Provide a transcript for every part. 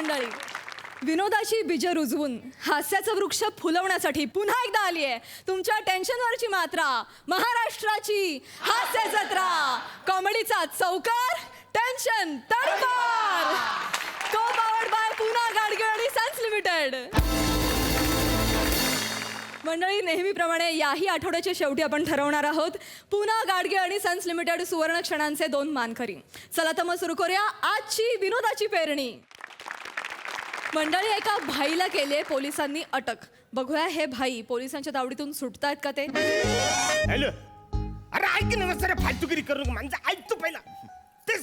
मंडळी, विनोदाची बीज रुजवून हास्याचं वृक्ष फुलवण्यासाठी पुन्हा एकदा आली आहे तुमच्या टेन्शनवरची मात्रा, महाराष्ट्राची हास्य जत्रा. कॉमेडीचा चौकार, टेन्शन तडपार. को पावर्ड बाय पूना गाडगे आणि सन्स लिमिटेड. मंडळी, नेहमीप्रमाणे याही आठवड्याच्या शेवटी आपण ठरवणार आहोत पूना गाडगे आणि सन्स लिमिटेड सुवर्ण क्षणांचे 2 मानकरी. चला तर मग सुरू करूया आजची विनोदाची पेरणी. मंडळी, एका भाईला केले पोलिसांनी अटक. बघूया हे भाई पोलिसांच्या तावडीतून सुटतायत का ते. हॅलो, अरे ऐक ना सर, फालतुगिरी करू नको. माणसं ऐक तू पहिला. ते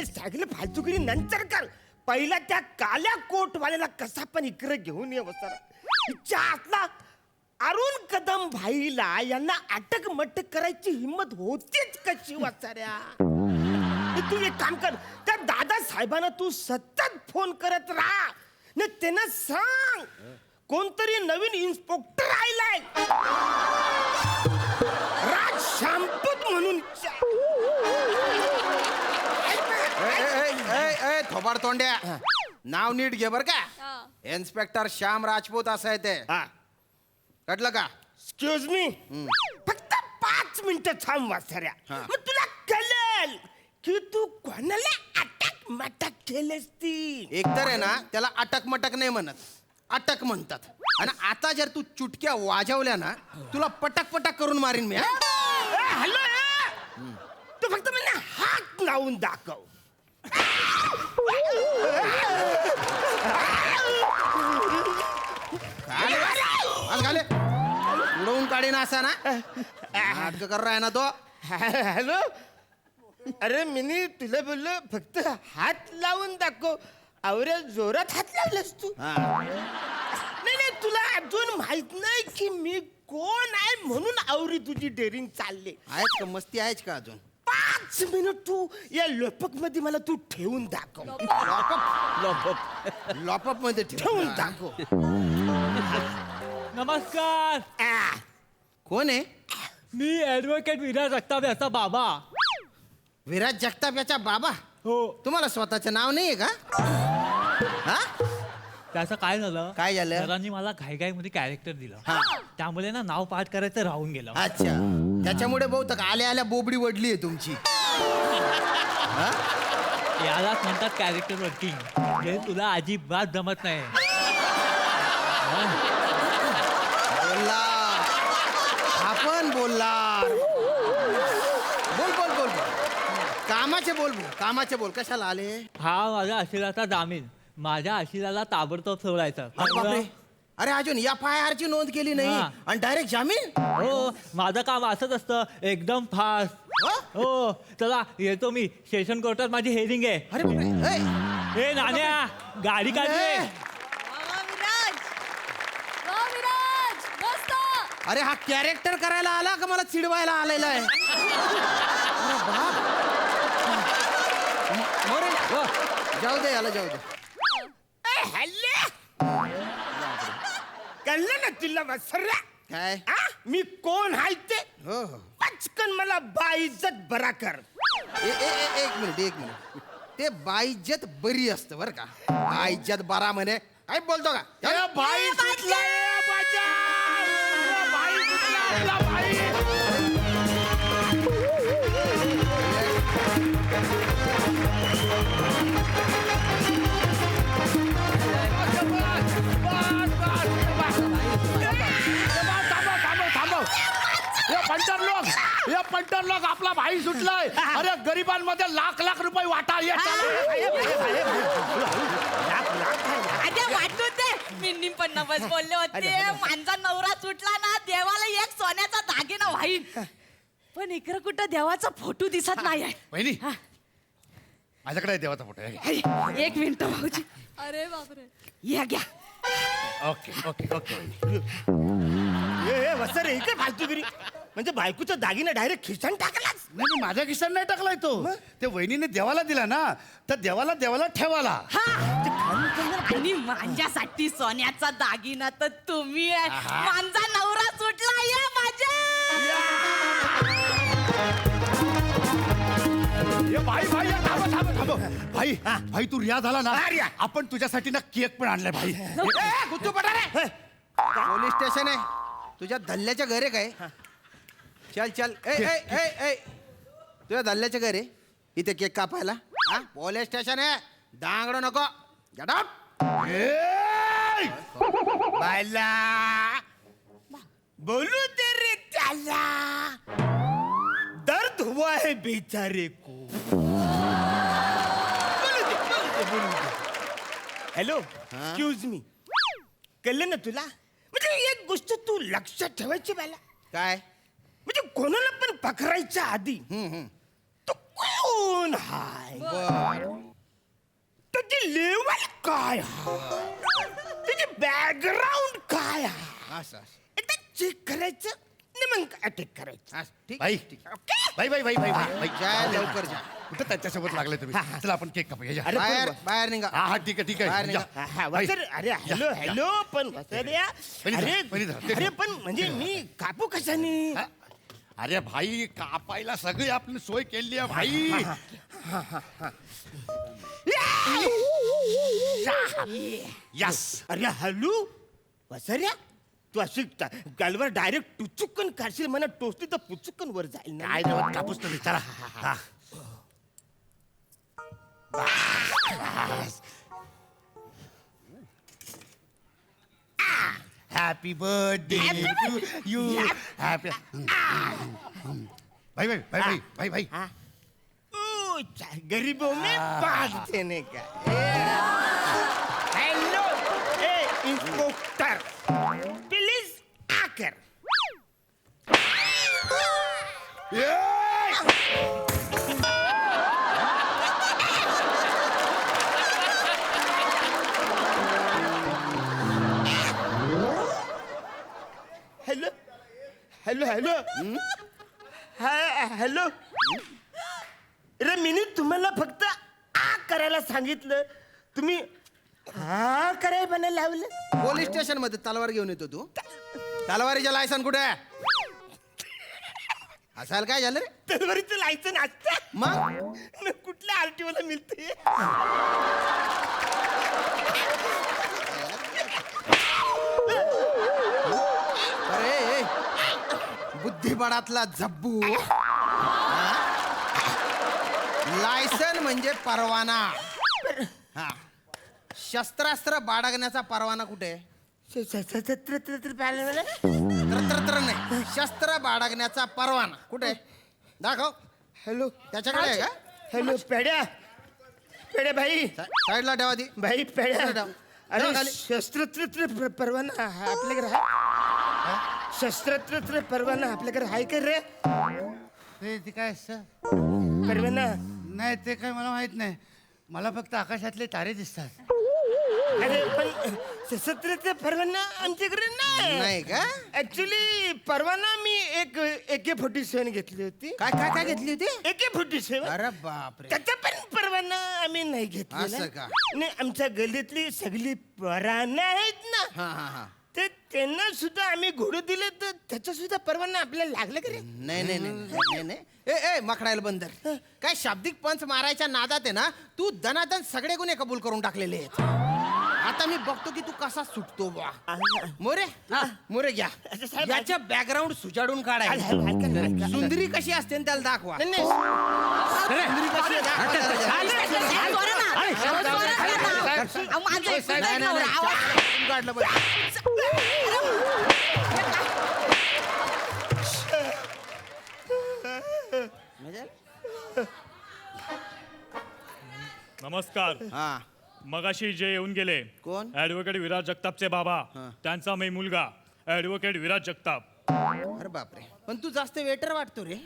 सगळं फालतुगिरी नंतर कर. पहिला त्या काल्या कोटवाल्याला कसा पण इकडे घेऊन ये वसरा. इच्छा असला अरुण कदम भाईला यांना अटक मटक करायची हिम्मत होतीच कशी वसाऱ्या. तू एक काम कर, त्या दादा साहेबांना तू सतत फोन करत राहा न त्यांना सांग कोणतरी नवीन इन्स्पेक्टर आलाय राज शांपूत म्हणून. थोबाड तोंड्या, नाव नीट घे बर का. इन्स्पेक्टर श्याम राजपूत असं आहे ते. कटलं का? एक्सक्यूज मी, फक्त 5 मिनिटं थांब वासऱ्या. मग तुला कळेल की तू कोणाला अटक मटक केलेस ती. एकतर आहे ना, त्याला अटक मटक नाही म्हणत, अटक म्हणतात. आणि आता जर तू चुटक्या वाजवल्या ना, तुला पटक पटक करून मारीन मी. हॅलो, तू फक्त मला हात लावून दाखव. घाले उडवून काढीन असा ना. नाटक कर रहा है ना तो. हॅलो, अरे मिनी तुला बोललो फक्त हात लावून दाखव. आवऱ्या जोरात हात लावलास तू. नाही, तुला अजून माहित नाही की मी कोण आहे म्हणून आवरी तुझी डेअरिंग चालली. आहेच का मस्ती आहेच का अजून? 5 मिनिट तू या लोपक मध्ये मला तू ठेवून दाखव. लॉपअप मध्ये ठेवून दाखव. नमस्कार, कोण आहे? मी ऍडव्होकेट विराज जगताप याचा बाबा. विराज जगताप याचा बाबा? हो. तुम्हाला स्वतःचं नाव नाहीये का? हा? त्याचं काय झालं? काय झालं? सरांनी मला घाईघाईमध्ये कॅरेक्टर दिलं. हा. त्यामुळे ना नाव पाठ करायचं राहून गेलं. अच्छा, त्याच्यामुळे बहुतेक आल्या आल्या बोबडी वडली आहे तुमची. यालाच म्हणतात कॅरेक्टर वर्किंग. हे तुला अजिबात जमत नाही. बोलला, आपण बोलला. बोल बोल बोल बोल. कामाचे बोल बोल, कामाचे बोल. कशाला आले? हा माझ्या अशिलाचा जामीन. माझ्या अशिलाला ताबडतोब सोडायचा. अरे बापरे. अरे अजून FIR ची नोंद केली नाही हा. आणि डायरेक्ट जामीन? हो, माझं काम असंच असतं, एकदम फास्ट. हो, चला येतो मी. सेशन कोर्टात माझी हेअरिंग आहे. अरे बापरे. हे नाण्या, गाडी काढले. विराज, मस्त. अरे हा कॅरेक्टर करायला आला का मला चिडवायला आलेला आहे? अरे बाप. मोरे, हो, जाऊ दे याला, जाऊ दे. कळलं ना तुला वसऱ्या? काय? मी कोण आहे ते. हो हो. पचकन मला बाइज्जत बरा कर. एक मिनिट. ते बाइज्जत बरी असतं बरं का. बाइज्जत बरा म्हणे काय बोलतो का? बाई सुटला, बाई सुटला आपला बाई. पंटर लोक आपला भाई सुटलाय. अरे गरिबांमध्ये लाख लाख रुपये वाटा येत. अरे वाटू दे. मी निम्पण बस बोलले होते. माझा नवरा सुटला ना, देवाला एक सोन्याचा दागिना वाहीन. पण इकडे कुठं देवाचा फोटो दिसत नाही. बहिणी, माझ्याकडे देवाचा फोटो आहे. एक मिनिट भाऊजी. अरे बापरे. या घ्या. Okay okay okay. वसरे हे काय फालतूगिरी. म्हणजे बायकोचा दागिना डायरेक्ट खिशान टाकलाच. नाही, माझ्या खिशात नाही टाकलाय तो. ते वहिनीने देवाला दिला ना, तर देवाला ठेवाला. आणि माझ्यासाठी सोन्याचा दागिना तर तुम्ही आहे. माझा नवरा सुटला या माझ्या. भाई भाई थांबा थांबा. भाई भाई तू रिया झाला ना हा, रिया. आपण तुझ्यासाठी ना केक पण आणलाय भाई गुच्चू पडा रे पोलीस स्टेशन आहे तुझ्या धल्ल्याच्या घर आहे काय चल चल ए ए ए ए तुझ्या धल्ल्याच्या घर आहे इथे केक कापायला हा पोलीस स्टेशन आहे डांगडो नको गेट आउट ए! बाला बोलू दे रे त्याला दर्द हुआ है बेचारे को हॅलो एक्सक्यूज मी कळलं ना तुला म्हणजे एक गोष्ट तू लक्षात ठेवायची मला काय म्हणजे कोणाला पण पकडायच्या आधी तो कोण हाय त्याची लेवल काय हाय त्याची बॅकग्राऊंड काय हाय असं असं एकदा चेक करायचं आणि मग अटॅक करायचं असं. ठीक भाई ठीक भाई भाई भाई भाई भाई जा लवकर जा कुठं त्यांच्यासोबत लागले तुम्ही चला आपण केक कापूया या. अरे पण बाहेर बाहेर निघा हा हा ठीक आहे ठीक बाहेर आहे निघा. या. हा, भाई, वसर, अरे हॅलो हॅलो पण वसर्या पहिली धरा, अरे पहिली धरा, ते अरे धरा. पण म्हणजे मी कापू कशाने हा? अरे भाई कापायला सगळी आपली सोय केली आहे भाई यस अरे हॅलो वसर्या तू अशी गालवर डायरेक्ट टुचुकन काढशील मला टोचली तर पुचुकन वर जाईल ना काय नव्हत कापूस तुम्ही चला हा. Happy birthday to you happy भाई भाई भाई भाई भाई भाई ओ, गरीबों में बात देने का हेलो ए इंस्पेक्टर प्लीज आकर हॅलो हॅलो हॅलो हॅलो अरे मी तुम्हाला फक्त आ करायला सांगितलं तुम्ही हा करायला मला लावलं पोलीस स्टेशन मध्ये तलवार घेऊन येतो तू तलवारीच्या लायसन कुठे आहे असायला काय झालं रे तलवारीचं लायसन असतं मग न कुठल्या आरटीओला मिळते अरे ए, बुद्धिबळातला झब्बू लायसन म्हणजे परवाना हा शस्त्रास्त्र बाळगण्याचा परवाना कुठे आहे? तर नाही शस्त्र बाळगण्याचा परवाना कुठे आहे? दाखव हॅलो त्याच्याकडे आहे का हॅलो पेड्या पेड्या भाई साईडला ठेवा ती भाई पेड्या ठेव. ठेव अरे खाली. शस्त्र परवाना आपल्याकडे आहे शस्त्र परवाना आपल्याकडे आहे का रे ते काय असतं परवाना नाही ते काय मला माहित नाही मला फक्त आकाशातले तारे दिसतात अरे पण सशस्त्र परवाना आमच्याकडे नाही नाही का ऍक्च्युली परवाना मी एक AK-47 घेतली होती काय काय काय घेतली होती AK-47 अरे बापरे त्याचा पण परवाना आम्ही नाही असं घेतला का? नाही आमच्या गल्लीतली सगळी पराणा आहेत ना हा हा हा तर त्यांना सुद्धा आम्ही घोडं दिलं तर त्याचा सुद्धा परवाना आपल्याला लागला का रे नाही नाही नाही नाही नाही ए ए मखडायला बंदर काय शाब्दिक पंच मारायच्या नादात आहे ना तू दनादन सगळे गुन्हे कबूल करून टाकलेले आहेत आता मी बघतो की तू कसा सुटतो बा मोरे मोरे घ्या अच्छा, साहेब, याच्या बॅकग्राऊंड सुजाडून काढाय हलका. सुंदरी कशी असते ना त्याला दाखवा नाही, नाही. सुंदरी कशी आहे दाखवा त्याला. नाही, नाही, नाही, चहा काढलं पाहिजे. नमस्कार हा मगाशी जे येऊन गेले कोण? ऍडव्होकेट विराज जगतापचे बाबा त्यांचा मी मुलगा ऍडव्होकेट विराज जगताप अरे बापरे पण तू जास्त वेटर वाटतो रे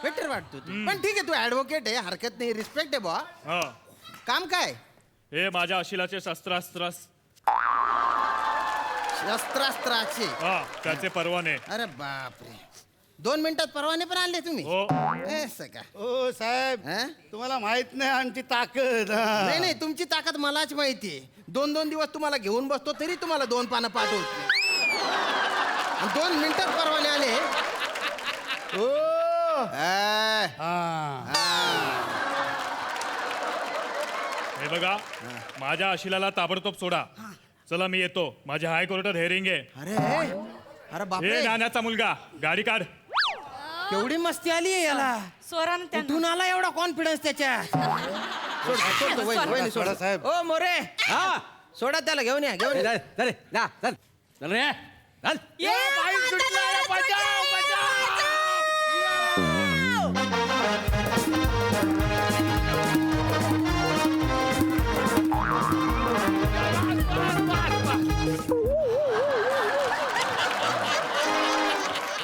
वेटर वाटतो तू पण ठीक आहे तू ऍडव्होकेट आहे हरकत नाही रिस्पेक्ट आहे बा हा काम काय हे माझ्या अशिलाचे शस्त्रास्त्र शस्त्रास्त्राचे हा त्याचे परवाने अरे बापरे 2 मिनिटात परवाने पण आणले तुम्ही हो असं का ओ साहेब हा? तुम्हाला माहित नाही आमची ताकद हा. नाही नाही तुमची ताकद मलाच माहितीये 2-2 दिवस तुम्हाला घेऊन बसतो तरी तुम्हाला 2 पानं पाठवत नाही. आणि 2 मिनिटात परवाने आले. ओ ए, हा. हे बघा माझ्या आशिलाला ताबडतोब सोडा. चला मी येतो. माझ्या हायकोर्टात हेअरिंग आहे. अरे अरे हे बापरे, नाण्याचा मुलगा गाडी काढ. केवढी मस्ती आली आहे याला. स्वरानं त्यांना कुठून आला एवढा कॉन्फिडन्स त्याच्या. सोड, वहिनी, सोड. साहेब. ओ मोरे, हा सोडा त्याला, घेऊन या, घेऊन या. ये, बाई सुटलाय, बचाव, बचाव.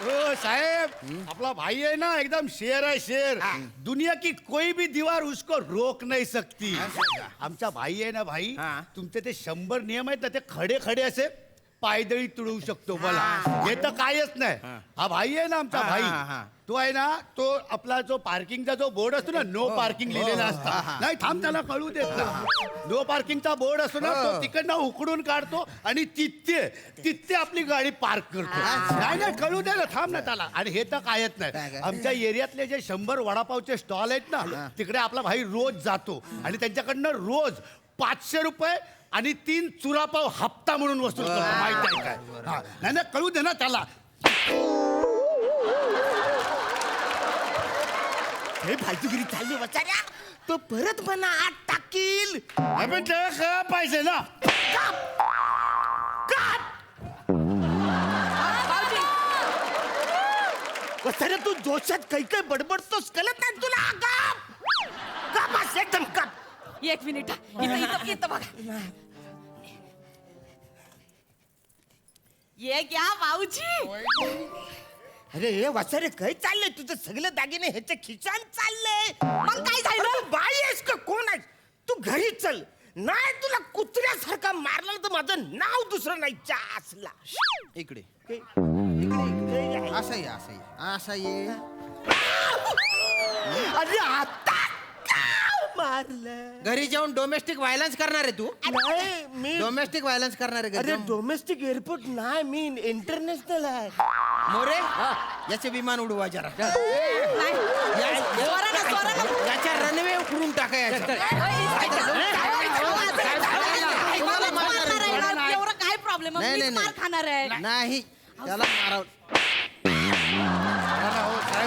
ओ साहेब, आपला भाई है ना एकदम शेर है शेर. दुनिया की कोई भी दीवार उसको रोक नहीं सकती. आमचा भाई आहे ना भाई, हा. तुमचे ते 100 नियम आहेत ना, ते खडे खडे असे पायदळी तुडवू शकतो मला. हे तर कायच नाही. हा भाई आहे ना आमचा हा, भाई, हा, हा. तो आहे ना, तो आपला जो पार्किंगचा जो बोर्ड असतो ना, नो पार्किंग लिहिलेला असता. नाही थांब, त्याला कळू देत ना. नो पार्किंगचा बोर्ड असतो ना, तो तिकडनं उकडून काढतो आणि तिथे आपली गाडी पार्क करतो. नाही नाही, कळू दे ना, थांब ना त्याला. आणि हे तर कायच नाही. आमच्या एरियातले जे 100 वडापावचे स्टॉल आहेत ना, तिकडे आपला भाई रोज जातो आणि त्यांच्याकडनं रोज 500 रुपये आणि 3 चुरापाव हप्ता म्हणून वसूल करतो. माहिती आहे काय? हा. नाही नाही, कळू दे ना त्याला. हे फालतूगिरी चालली वसाऱ्या. तो परत मला आत टाकील. आपण त्याला कळा पाहिजे ना. वसाऱ्या तू जोशात काही काही बडबडतोस, कळत नाही तुला. काप असं एकदम काप. एक मिनिट हा. इथं इथं बघा. ये घ्या भाऊजी. अरे हे वसारे काय चाललंय तुझं? सगळे दागिने ह्याच्या खिशात चाललंय. मग काय झालं? अरे तू बाई आहेस का कोण आहेस? तू घरी चल. नाही तुला कुत्र्यासारखा मारलं तर माझं नाव दुसरं नाही असला. इकडे हे, इकडे असं ये, असं ये, असं ये. अरे आता का मारलं? घरी जाऊन डोमेस्टिक व्हायलन्स करणार आहे तू. नाही मी डोमेस्टिक व्हायलन्स करणार आहे घरी अरे जाऊन? डोमेस्टिक एअरपोर्ट नाही, मी इंटरनॅशनल आहे. मोरे, याचे विमान उडवा जरा. नाही. स्वरानं याच्या रनवे उखडून टाका याच्या. कुणाला मारणार आहे? एवढं काय प्रॉब्लेम नाही, नाही, मार नाही. खाणार आहे. नाही त्याला माराव.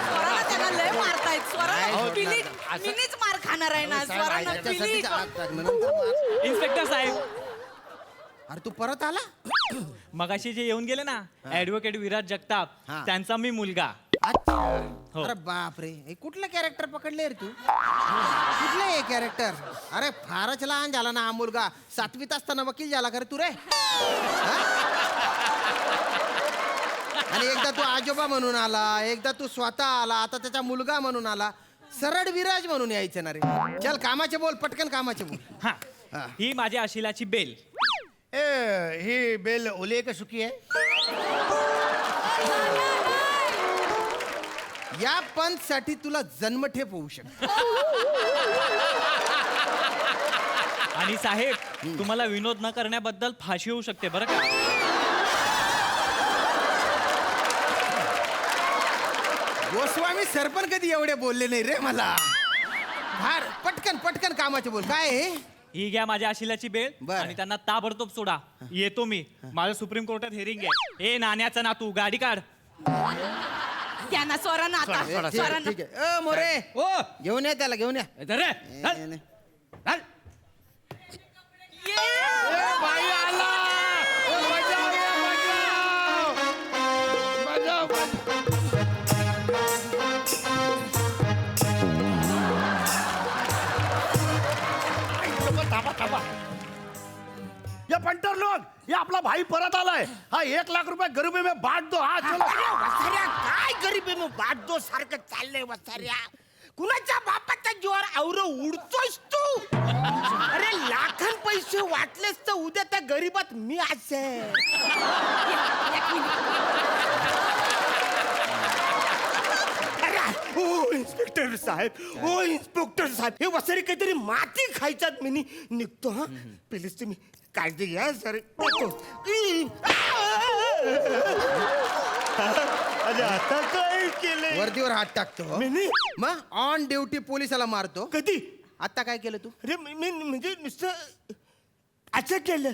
स्वरानं त्याला लय मारतायत. स्वरानं नाही, पिलीट मिनीच मार खाणार आहे ना. स्वरानं याच्यासाठीच पिलीट. आग टाकणं, नंतर मार. इन्स्पेक्टर साहेब, अरे तू परत आला. मगाशी जे येऊन गेले ना ऍडव्होकेट विराज जगताप, हा. त्यांचा मी मुलगा. अच्छा. हो. अरे बापरे, हे कुठलं कॅरेक्टर पकडले रे तू? कुठलं हे कॅरेक्टर? अरे फारच लहान झाला ना हा मुलगा. 7वीत असताना वकील झाला का रे तू रे? हा? आणि एकदा तू आजोबा म्हणून आला, एकदा तू स्वतः आला, आता त्याचा मुलगा म्हणून आला. सरळ विराज म्हणून यायचं ना रे. चल कामाचे बोल, पटकन कामाचे बोल. हा, हा. ही माझ्या आशिलाची बेल. ए ही बेल ओली आहे का सुकी आहे? या पंचसाठी तुला जन्मठेप होऊ शकतो. आणि साहेब, तुम्हाला विनोद न करण्याबद्दल फाशी होऊ शकते बरं का. गोस्वामी सर पण कधी एवढे बोलले नाही रे मला. फार पटकन पटकन कामाचे बोल. काय आहे? ही घ्या माझ्या आशिलाची बेल बरं. आणि त्यांना ताबडतोब सोडा. येतो मी. माझं सुप्रीम कोर्टात हेअरिंग आहे. ए नाण्याचा नातू, गाडी काढ. त्यांना स्वरानं आता ठीक आहे, स्वरानं ठीक आहे. मोरे, ओ घेऊन या त्याला, घेऊन या. चल. बाई आला. बचाव, बचाव. थांबा थांबा. या पंटर लोग, ये आपला भाई परत आलाय. हा 1 लाख रुपये गरीबी में बांट दो. हा चलो. अरे वसाऱ्या काय गरीबी मग बाट दो सारखं चाललंय वसाऱ्या. कुणाच्या बापाच्या जीवावर आवर उडतोयस तू? अरे लाखान पैसे वाटलेस तर उद्या त्या गरीबात मी असेल. अरे ओ इन्स्पेक्टर साहेब, ओ इन्स्पेक्टर साहेब, हे वसारी काहीतरी माती खायच्यात मी निघतो. हा प्लीज तुम्ही काळजी घ्या सर. अरे आता काय केलंय वर्दीवर हात टाकतो हो. मी नाही. मग ऑन ड्युटी पोलिसाला मारतो. कधी आता काय केलं तू? अरे मी म्हणजे नुसतं असं केलं.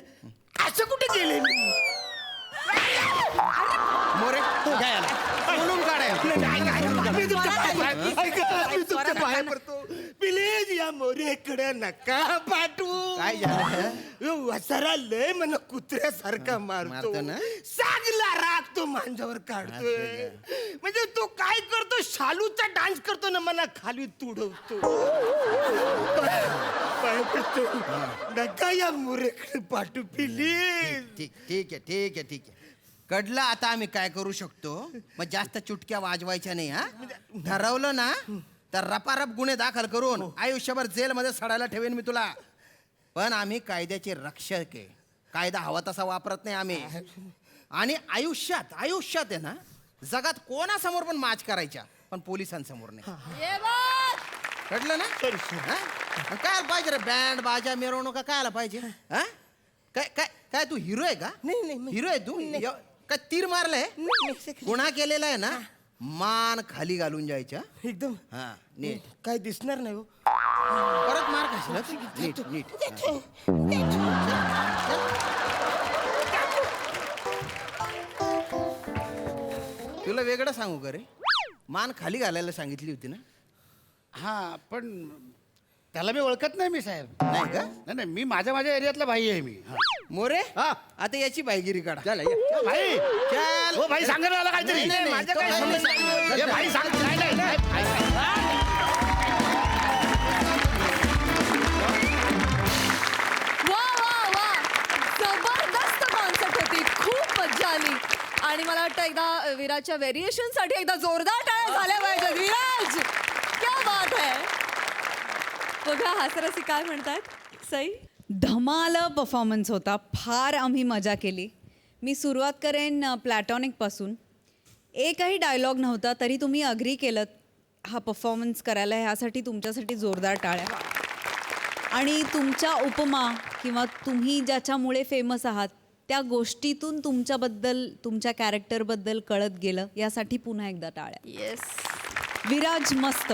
असं कुठे केलंय मी? मोरे काय आला? बोलून काढायला. मी तुमच्या पाया पडतो. प्लीज या मोरेकडे नका पाठवू. काय झालं? वसारा लय मला कुत्र्यासारखा मारतो मारतो ना? सागला राग तो माझ्यावर काढतोय. म्हणजे तो काय करतो, शालूचा डान्स करतो ना, मला खाली तुडवतो. पाय पडतो. नका या मोरेकडे पाठवू प्लीज. ठीक आहे. कळलं आता आम्ही काय करू शकतो. मग जास्त चुटक्या वाजवायच्या नाही हा. ठरवलं ना तर रपारप गुन्हे दाखल करून आयुष्यभर जेलमध्ये सडायला ठेवेन मी तुला. पण आम्ही कायद्याचे रक्षक आहे. कायदा हवा तसा वापरत नाही आम्ही. आणि आयुष्यात आहे ना, जगात कोणासमोर पण माच करायच्या, पण पोलिसांसमोर नाही. ये बात. कळलं ना? हा? मग काय पाहिजे रे, बँड बाजा मिरवणुका काय पाहिजे हा? काय काय काय तू हिरो आहे का? नाही. हिरो आहे तू? काय तीर मारलंय? गुन्हा केलेला आहे ना, मान खाली घालून जायच्या. एकदम हा नीट. काय दिसणार नाही हो. परत मार कशाला? नीट. तुला वेगळं सांगू का रे? मान खाली घालायला सांगितली होती ना. हा पण त्याला मी ओळखत नाही मी साहेब. नाही का? नाही मी माझ्या एरियातला भाई आहे मी. हा. मोरे हा. आता याची बायगिरी काढा. भाई चल. हो भाई सांगा ना मला काहीतरी. नाही, माझं तो काय काय संबंध नाही. हे भाई सांग. नाही. वा जबरदस्त कॉन्सेप्ट होती. खूप मज्जा आली. आणि मला वाटतं एकदा विराजच्या व्हेरिएशन साठी एकदा जोरदार टाळ्या झाल्या पाहिजे. विराज क्या बात है. बघा हासरसी काय म्हणतात. सई धमाल परफॉर्मन्स होता. फार आम्ही मजा केली. मी सुरुवात करेन प्लॅटॉनिकपासून. एकही डायलॉग नव्हता तरी तुम्ही अग्री केलं हा परफॉर्मन्स करायला. ह्यासाठी तुमच्यासाठी जोरदार टाळ्या. आणि तुमच्या उपमा किंवा तुम्ही ज्याच्यामुळे फेमस आहात त्या गोष्टीतून तुमच्याबद्दल, तुमच्या कॅरेक्टरबद्दल कळत गेलं, यासाठी पुन्हा एकदा टाळ्या. येस. विराज मस्त,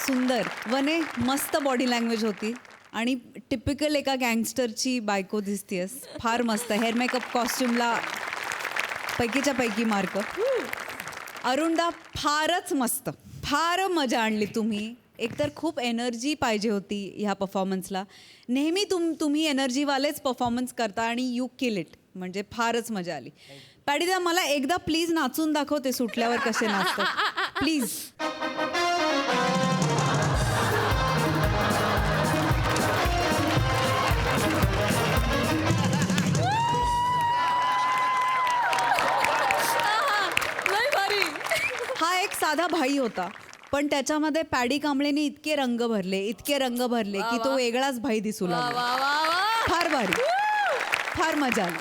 सुंदर. वने मस्त बॉडी लँग्वेज होती आणि टिपिकल एका गँगस्टरची बायको दिसतीयस. फार मस्त. हेअर मेकअप कॉस्ट्युमला पैकीच्या पैकी मार्क. अरुणदा फारच मस्त. फार मजा आणली तुम्ही. एकतर खूप एनर्जी पाहिजे होती ह्या परफॉर्मन्सला. नेहमी तुम्ही एनर्जीवालेच परफॉर्मन्स करता आणि यू किल इट. म्हणजे फारच मजा आली. पॅडीदा मला एकदा प्लीज नाचून दाखवते सुटल्यावर कसे नाचतात प्लीज. लय भारी. हा एक साधा भाई होता पण त्याच्यामध्ये पॅडी कांबळेने इतके रंग भरले की तो वेगळाच भाई दिसू वा लागला. वा वा वा. फार भारी. फार मजा आली.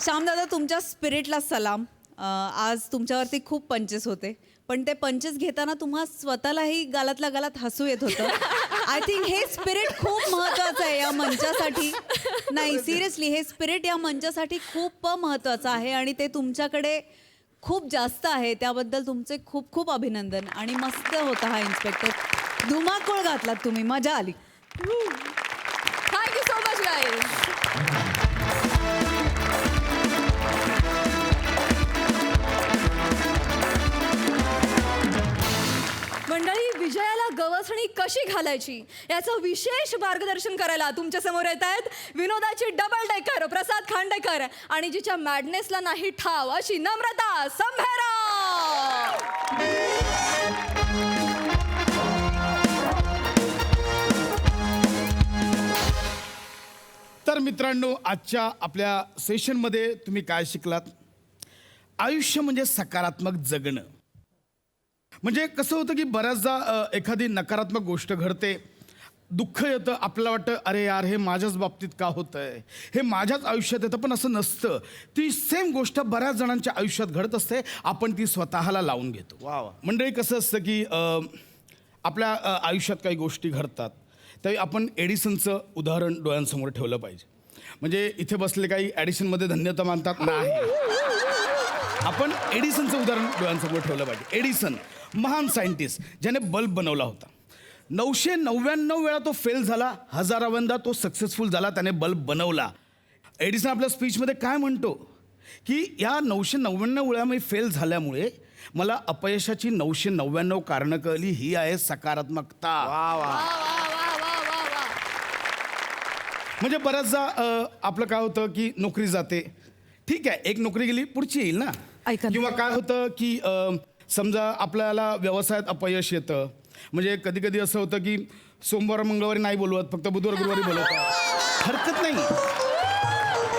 श्यामदादा तुमच्या स्पिरिटला सलाम. आज तुमच्यावरती खूप पंचेस होते पण ते पंचेस घेताना तुम्हा स्वतःलाही गालातल्या गालात हसू येत होतं. आय थिंक हे स्पिरिट खूप महत्वाचं आहे या मंचासाठी. नाही सिरियसली हे स्पिरिट या मंचासाठी खूप महत्वाचं आहे आणि ते तुमच्याकडे खूप जास्त आहे. त्याबद्दल तुमचे खूप खूप अभिनंदन. आणि मस्त होता हा इन्स्पेक्टर. धुमाकूळ घातलात तुम्ही. मजा आली. Thank you so much guys. मंडळी, विजयाला गवसणी कशी घालायची याचं विशेष मार्गदर्शन करायला तुमच्या समोर येत आहेत विनोदाची डबल डेकर प्रसाद खांडेकर आणि जिच्या मॅडनेसला नाही ठाव अशी नम्रता संभेरा. तर मित्रांनो, आजच्या आपल्या सेशनमध्ये तुम्ही काय शिकलात? आयुष्य म्हणजे सकारात्मक जगणं. म्हणजे कसं होतं की बऱ्याचदा एखादी नकारात्मक गोष्ट घडते, दुःख येतं, आपल्याला वाटतं अरे यार हे माझ्याच बाबतीत का होतंय, हे माझ्याच आयुष्यात येतं. पण असं नसतं. ती सेम गोष्ट बऱ्याच जणांच्या आयुष्यात घडत असते. आपण ती स्वतःला लावून घेतो. मंडळी कसं असतं की आपल्या आयुष्यात काही गोष्टी घडतात त्यावेळी आपण एडिसनचं उदाहरण डोळ्यांसमोर ठेवलं पाहिजे. म्हणजे इथे बसले काही ॲडिशनमध्ये धन्यता मानतात नाही. आपण एडिसनचं उदाहरण डोळ्यांसमोर ठेवलं पाहिजे. एडिसन महान सायंटिस्ट ज्याने बल्ब बनवला होता. 999 वेळा तो फेल झाला, 1000व्यांदा तो सक्सेसफुल झाला, त्याने बल्ब बनवला. एडिसन आपल्या स्पीचमध्ये काय म्हणतो की या 999 वेळा मी फेल झाल्यामुळे मला अपयशाची 999 कारणं कळली. ही आहे सकारात्मकता. म्हणजे बऱ्याचदा आपलं काय होतं की नोकरी जाते, ठीक आहे, एक नोकरी गेली पुढची येईल ना. ऐका ना. किंवा काय होतं की समजा आपल्याला व्यवसायात अपयश येतं. म्हणजे कधी कधी असं होतं की सोमवार मंगळवारी नाही बोलवत, फक्त बुधवार गुरुवारी बोलवतात.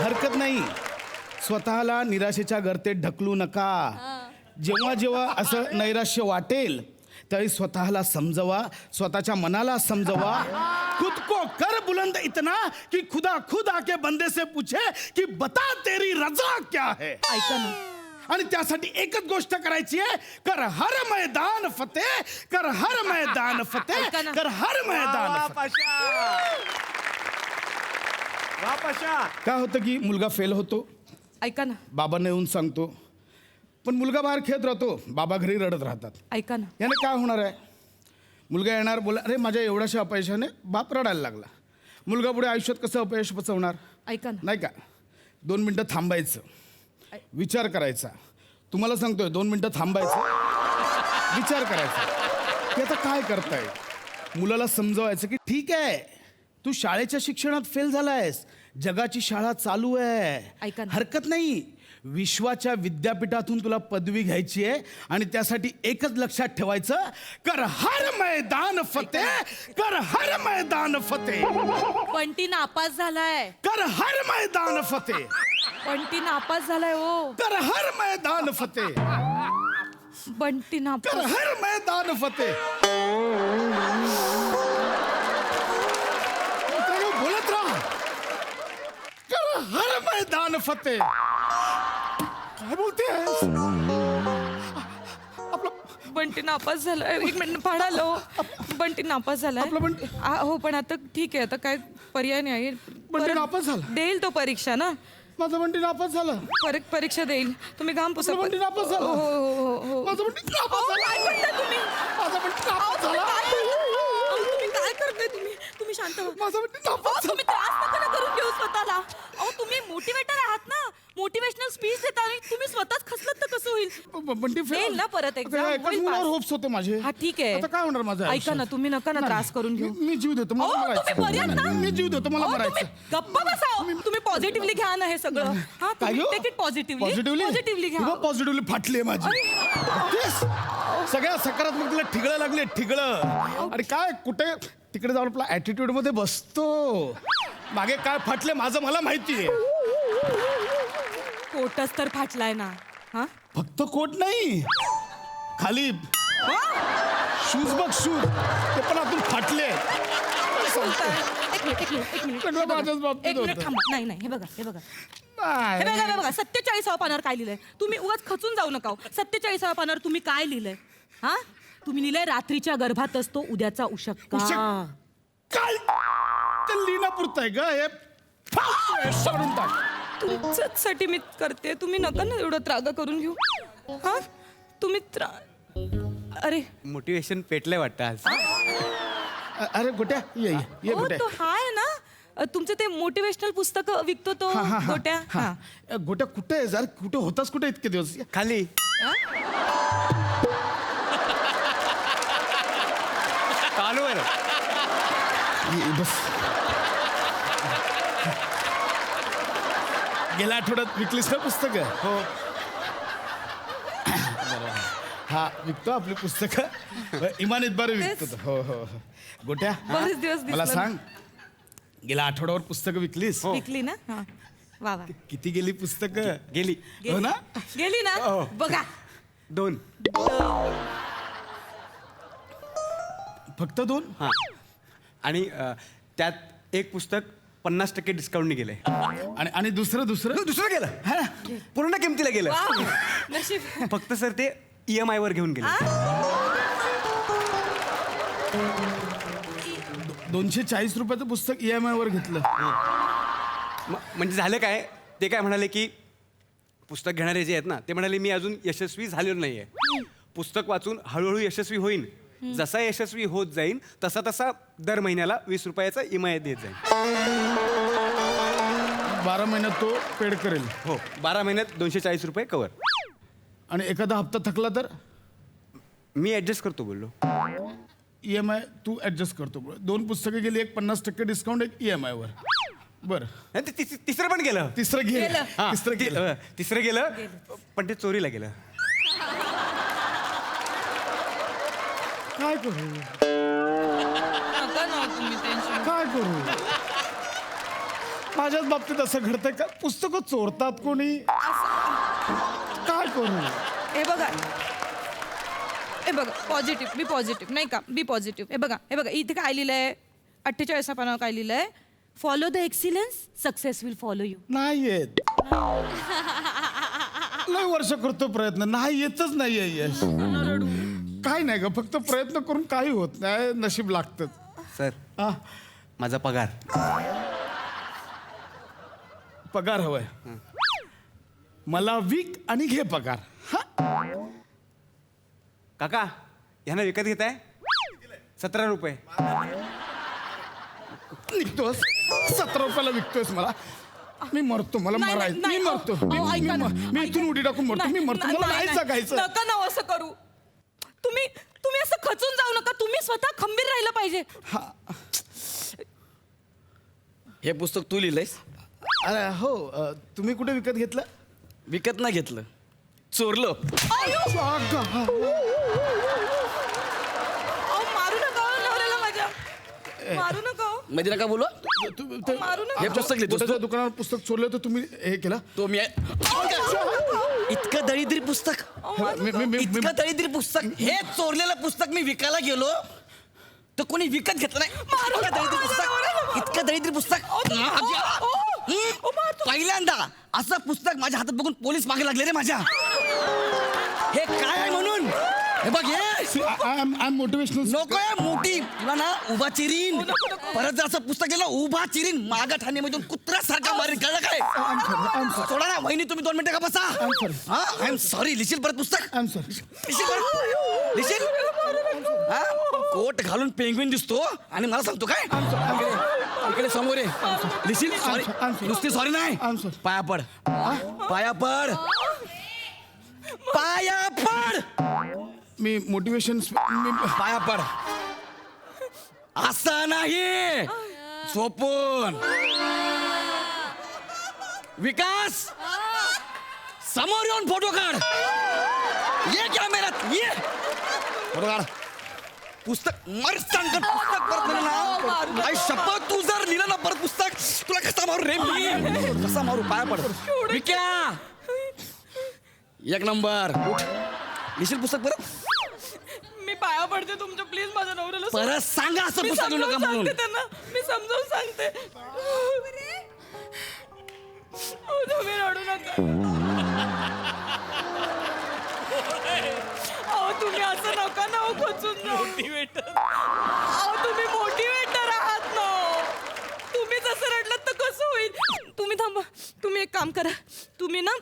हरकत नाही. स्वतःला निराशेच्या गर्तेत ढकलू नका. जेव्हा जेव्हा असं नैराश्य वाटेल त्यावेळी स्वतःला समजवा, स्वतःच्या मनाला समजवा. खुद को कर बुलंद इतना कि खुदा खुद आके बंदे से पूछे कि बता तेरी रजा क्या है. ऐका ना. आणि त्यासाठी एकच गोष्ट करायची आहे, कर हर मैदान फतेह, कर हर मैदान फतेह, ऐका ना. कर हर मैदान फतेह. काय होतं की मुलगा फेल होतो, ऐका ना. बाबांना येऊन सांगतो, पण मुलगा बाहेर खेळत राहतो, बाबा घरी रडत राहतात. ऐका ना. याने काय होणार आहे? मुलगा येणार, बोला अरे माझ्या एवढ्याशा अपयशाने बाप रडायला लागला. मुलगा पुढे आयुष्यात कसं अपयश पचवणार? ऐका ना. नाही का? 2 मिनटं थांबायचं, विचार करायचा. तुम्हाला सांगतोय 2 मिनटं थांबायचं, विचार करायचा की आता काय करताय. मुलाला समजवायचं की ठीक आहे, तू शाळेच्या शिक्षणात फेल झालायस, जगाची शाळा चालू आहे, ऐका ना. हरकत नाही. विश्वाच्या विद्यापीठातून तुला पदवी घ्यायची आहे आणि त्यासाठी एकच लक्षात ठेवायचं, कर हर मैदान फतेह, कर हर मैदान फतेह, बंटी नापास झालाय. कर हर मैदान फतेह, बंटी नापास झालाय हो. कर हर मैदान फतेह, बंटी कर नापास. हर मैदान फतेह. मित्रांनो, बोलत राहा, कर हर मैदान फतेह. काय बोलते बंटी नापास झालाय. एक मिनिट पाडालो. बंटी नापास झालाय. आपला बंटी- हो पण आता ठीक आहे, आता काय पर्याय नाही. परत नापास झाला? देईल तो परीक्षा ना. माझा बंटी नापास झाला. परीक्षा देईल. तुम्ही घाम पुसा. आपला बंटी नापास झाला. हो हो हो हो. माझा बंटी नापास अहो, झाला. काय करताय तुम्ही? माझा बंटी नापास तुम्ही झाला. काय करताय? अहो, तुम्ही काय करताय? तुम्ही शांत व्हा. माझा बंटी अहो, नापास तुम्ही त्रास नका ना करून घेऊ स्वतःला. अहो तुम्ही मोटिवेटर आहात ना, मोटिवेशनल स्पीच देता आणि तुम्ही स्वतःच खचलत तर कसं होईल? बंटी येईल ना परत exam, होईल pass. होप्स होते माझे. हा ठीक आहे. आता काय होणार माझं ऐका आयुष्यात? ना, तुम्ही नका ना त्रास करून घेऊ. मी जीव देतो, मला अहो, तुम्ही मरायचं. बरे आहात ना? मी जीव देतो, मला अहो, मरायचं. तुम्ही गप्प बसा. तुम्ही पॉझिटिव्हली घ्या ना हे सगळं. हा काय तुम्ही घेऊ? टेक इट पॉझिटिव्हली घ्या. पॉझिटिव्हली फाटली माझी. तेच. सगळ्या सकारात्मकतेला ठिगळं लागले, ठिगळं. आणि काय कुठे तिकडे जाऊन आपला ऍटिट्यूड मध्ये बसतो. मागे काय फाटले माझं मला माहितीये. कोटच तर फाटलाय ना. हा फक्त कोट नाही, खाली शूज बघ, शूज ते पण आतून फाटले. एक मिनिट सगळं माझ्याच बाबतीत होतं. थांबा. नाही हे बघा हे बघा. नाही. हे बघा 47व्या पानावर काय लिहिलंय. तुम्ही उगाच खचून जाऊ नका. 47व्या पानावर तुम्ही काय लिहिलंय? हा तुम्ही लिहिलंय, रात्रीच्या गर्भात असतो उद्याचा उशक्का. काय ते लिहिण्यापुरतं आहे ग हे. सोडून टाक. तुमच्यासाठी मी करते. तुम्ही नका ना एवढं त्रागा करून घेऊ. हा तुम्ही अरे मोटिवेशन पेटलंय वाटतं आज. अरे गोट्या ये हो गोट्या. तो हा आहे ना, तुमचं ते मोटिवेशनल पुस्तक विकतो तो गोट्या. हा गोट्या कुठे आहे जर कुठे होतास कुठे इतके दिवस? खाली चालू आहे ना. बस. गेल्या आठवड्यात विकलीस ना पुस्तक? हो. हा विकतो आपली पुस्तकं, इमान इतबारे विकतो तो. हो हो हो. गोट्या बरेच दिवस मला दिसलं. सांग, गेल्या आठवड्यावर पुस्तकं विकलीस? विकली ना. हा वा वा. किती गेली पुस्तकं? गेली हो ना? गेली ना. बघा 2. फक्त 2? हां. आणि त्यात एक पुस्तक 50% डिस्काउंटने गेलंय. आणि दुसरं दुसरं गेलं. पूर्ण किमतीला गेलं. वा. नशीब. फक्त सर ते EMI वर घेऊन गेले. 240 रुपयाचं पुस्तक EMI वर घेतलं. म्हणजे झालं काय, ते काय म्हणाले की पुस्तक घेणारे जे आहेत ना ते म्हणाले मी अजून यशस्वी झालेलो नाही आहे, पुस्तक वाचून हळूहळू यशस्वी होईन, जसा यशस्वी होत जाईन तसा तसा दर महिन्याला 20 रुपयाचा इमायत देत जाईन. 12 महिन्यात तो पेड करेल. हो, 12 महिन्यात 240 रुपये कवर. आणि एखादा हप्ता थकला तर मी ॲडजस्ट करतो बोललो. EMI तू ॲडजस्ट करतो. 2 पुस्तकं गेली, एक 50% डिस्काउंट, एक EMI वर. बरं, नाही, ते तिसरं पण गेलं. तिसरं घे. हा, तिसरं गेलं. तिसरं गेलं पण ते चोरीला गेलं. काय करू नका ना तुम्ही टेन्शन. काय करू माझ्याच बाबतीत असं घडतंय का? पुस्तकं चोरतात कोणी? काय करू? हे बघा पॉझिटिव्ह, बी पॉझिटिव्ह, नाही का, बी पॉझिटिव्ह. हे बघा इथे काय लिहिलंय, 48 पानावर काय लिहिलंय, follow the excellence, success will follow you. नाही येत. लय वर्ष करतो प्रयत्न, नाही येतच नाहीये यश. काय नाही ग, फक्त प्रयत्न करून काही होत नाही, नशीब लागतं. सर, माझा पगार हवाय मला. विक आणि घे पगार. काका ह्यांना विकत घेताय? 17 रुपये. निघतोस 17 रुपयाला विकतोस मला? मी मरतो, मला नाही, मरायचं. नाही, मी मरतो. ऐका ना. मी इथून उडी टाकून मरतो. मी मरतो, मला नाही जगायचं. नका ना असं करू. तुम्ही असं खचून जाऊ नका. तुम्ही स्वतः खंबीर राहिलं पाहिजे. हे पुस्तक तू लिहिलंयस? अरे हो. तुम्ही कुठे विकत घेतलं? विकत नाही घेतलं, चोरलं. मारू नका नवऱ्याला माझ्या, मारू नका. मध्ये नका बोलू. मारू नका. हे पुस्तक लिहितोस कुठच्या तू? दुकानावर पुस्तक चोरलं तर तुम्ही हे केलं? तो मी इतकं दरिद्री पुस्तक, इतकं दरिद्री पुस्तक, हे चोरलेलं पुस्तक मी विकायला गेलो तर कोणी विकत घेतलं नाही. इतकं दरिद्री पुस्तक, इतकं दरिद्री पुस्तक. पहिल्यांदा असं पुस्तक माझ्या हातात बघून पोलीस मागे लागले रे माझ्या. हे काय आहे म्हणून. हे बघ, हे आय एम मोटिवेशनल. नको आहे मोठी, तुला ना उभा चिरीन. परत जर असं पुस्तक गेलं उभा चिरीन, मागा ठाण्यामधून कुत्र्यासारखा मारीन, कळलं काय? सोडा ना वहिनी, तुम्ही 2 मिनिटं का बसा. हा, आय एम सॉरी. लिहिशील परत पुस्तक? I am sorry. लिहिशील परत? लिहिशील? हा, कोट घालून पेंग्विन दिसतो आणि मला सांगतो काय? इकडे समोर आहे. लिहिशील? सॉरी. नुसती सॉरी नाही, पाया पड, पाया पड, पाया पड. मी मोटिवेशन. पाया पड. असं नाही, झोपून. विकास, समोर येऊन फोटो काढ. ये कॅमेऱ्यात, ये फोटो काढ. पुस्तक मर सांगत पुस्तक परत लिहिलं ना, आई शपथ, तू जर लिहिलं ना परत पुस्तक, तुला कसा मारू रे मी, कसा मारू. पाया पड. विक्या, 1 नंबर. लिहिशील पुस्तक परत? मी पाया पडते तुमच्या, प्लीज माझ्या नवऱ्याला परत सांगा असं पुस्तक लिहू नका म्हणून. त्यांना मी समजावून सांगते. तुम्ही रडू नका. तुम्ही असं नका ना खचून जाऊ. तुम्ही मोटिवेटर आहात ना. तुम्हीच असं रडलात तर कसं होईल. तुम्ही थांबा. तुम्ही एक काम करा. तुम्ही ना